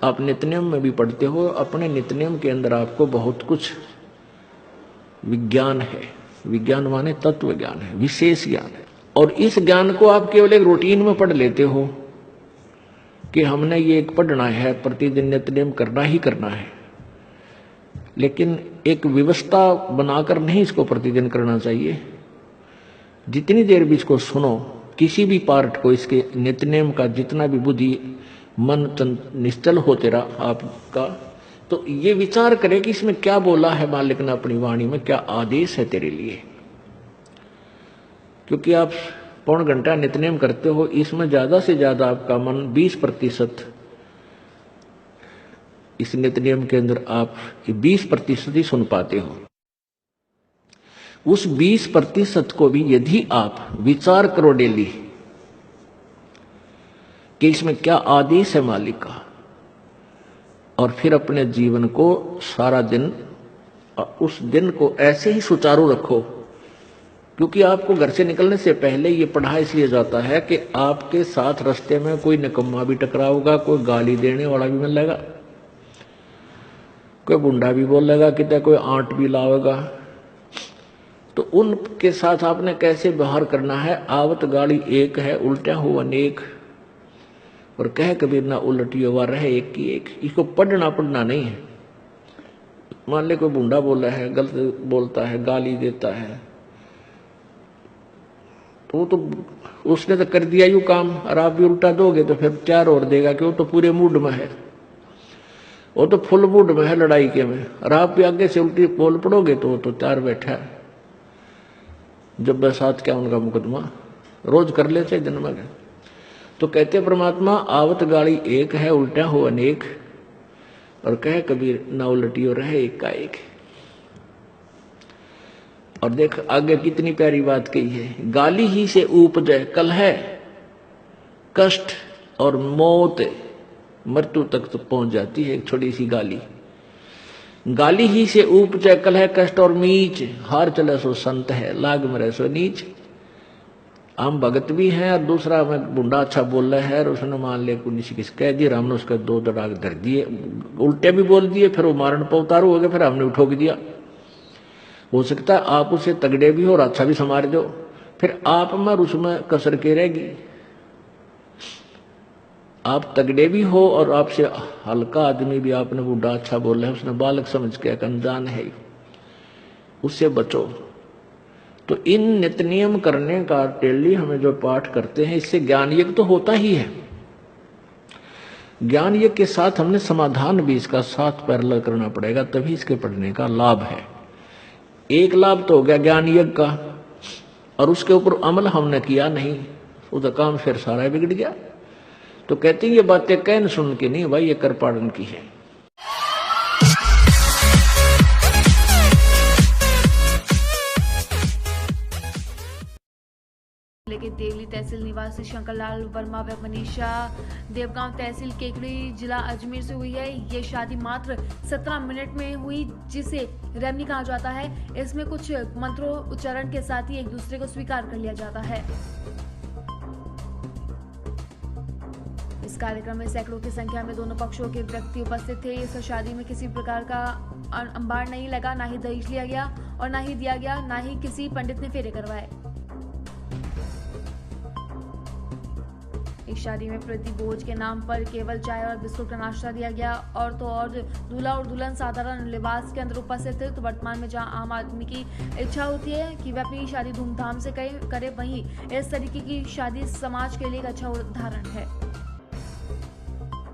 आप नित्यनियम में भी पढ़ते हो, अपने नित्यनियम के अंदर आपको बहुत कुछ विज्ञान है। विज्ञान माने तत्व ज्ञान है, विशेष ज्ञान है। और इस ज्ञान को आप केवल एक रूटीन में पढ़ लेते हो कि हमने ये एक पढ़ना है, प्रतिदिन नित्यनियम करना ही करना है, लेकिन एक व्यवस्था बनाकर नहीं इसको प्रतिदिन करना चाहिए। जितनी देर भी इसको सुनो, किसी भी पार्ट को, इसके नित्यनियम का जितना भी बुद्धि मन निश्चल हो तेरा आपका, तो ये विचार करे कि इसमें क्या बोला है मालिक ने अपनी वाणी में, क्या आदेश है तेरे लिए। क्योंकि आप पौन घंटा नित्यनेम करते हो, इसमें ज्यादा से ज्यादा आपका मन 20% इस नित्यनेम के अंदर आप 20% ही सुन पाते हो। उस 20% को भी यदि आप विचार करो डेली कि इसमें क्या आदेश है मालिक का, और फिर अपने जीवन को सारा दिन, उस दिन को ऐसे ही सुचारू रखो। क्योंकि आपको घर से निकलने से पहले ये पढ़ा इसलिए जाता है कि आपके साथ रास्ते में कोई निकम्मा भी टकराओगा, कोई गाली देने वाला भी मिलेगा, कोई गुंडा भी बोलेगा, कितना कोई आंट भी लावेगा। तो उनके साथ आपने कैसे व्यवहार करना है। आवत गाड़ी एक है, उल्टा हो अनेक, और कह कबीर ना उलटियो वा रहे एक की एक। इसको पढ़ना नहीं है। मान ले कोई गुंडा बोला है, गलत बोलता है, गाली देता है, तो उसने तो कर दिया यू काम, और आप भी उल्टा दोगे तो फिर 4 और देगा कि वो तो पूरे मूड में है, वो तो फुल मूड में है लड़ाई के में, और आप भी आगे से उल्टी बोल पड़ोगे तो वो तो 4 बैठा है। जब बसात क्या उनका मुकदमा रोज कर लेते दिन में। तो कहते परमात्मा आवत गाड़ी एक है, उल्टा हो अनेक, और कहे कबीर ना उलटियो रहे एक का एक। और देख आगे कितनी प्यारी बात कही है, गाली ही से उपजे कलह, कष्ट और मौत, मृत्यु तक तो पहुंच जाती है एक छोटी सी गाली। गाली ही से उपजे कलह, कष्ट और मीच, हार चले सो संत है, लाग मरे सो नीच। हम भगत भी हैं, और दूसरा में बुंडा अच्छा बोल रहा है, और उसने मान ले कुछ किस कह दिया, हमने उसका 2 दराग धर दिए, उल्टे भी बोल दिए, फिर वो मारण पर उतारू हो गए, फिर हमने उठोक दिया। हो सकता है आप उसे तगड़े भी हो और अच्छा भी संवार दो, फिर आप में और उसमें कसर के रहेगी। आप तगड़े भी हो और आपसे हल्का आदमी भी आपने बूढ़ा अच्छा बोला है, उसने बालक समझ के अनजान है, उससे बचो। तो इन नित्य नियम करने का डेली हमें जो पाठ करते हैं, इससे ज्ञान यज्ञ तो होता ही है। ज्ञान यज्ञ के साथ हमने समाधान भी इसका साथ पैरेलल करना पड़ेगा, तभी इसके पढ़ने का लाभ है। एक लाभ तो हो गया ज्ञान यज्ञ का, और उसके ऊपर अमल हमने किया नहीं, उसका काम फिर सारा बिगड़ गया। तो कहते हैं ये बातें कहन सुन के नहीं भाई, ये कर पाड़न की है। लेकिन देवली तहसील निवासी शंकरलाल वर्मा व मनीषा देवगांव तहसील केकड़ी जिला अजमेर से हुई है। ये शादी मात्र 17 मिनट में हुई, जिसे रेमनी कहा जाता है। इसमें कुछ मंत्रों उच्चारण के साथ ही एक दूसरे को स्वीकार कर लिया जाता है। इस कार्यक्रम में सैकड़ों की संख्या में दोनों पक्षों के व्यक्ति उपस्थित थे। इस शादी में किसी प्रकार का अंबार नहीं लगा, ना ही दहेज लिया गया और ना ही दिया गया, ना ही किसी पंडित ने फेरे करवाए। इस शादी में प्रति भोज के नाम पर केवल चाय और बिस्कुट का नाश्ता दिया गया, और तो और दूल्हा और दुल्हन साधारण लिबास के अंदर उपस्थित थे। तो वर्तमान में जहां आम आदमी की इच्छा होती है कि वह अपनी शादी धूमधाम से करे, वहीं इस तरीके की शादी समाज के लिए एक अच्छा उदाहरण है।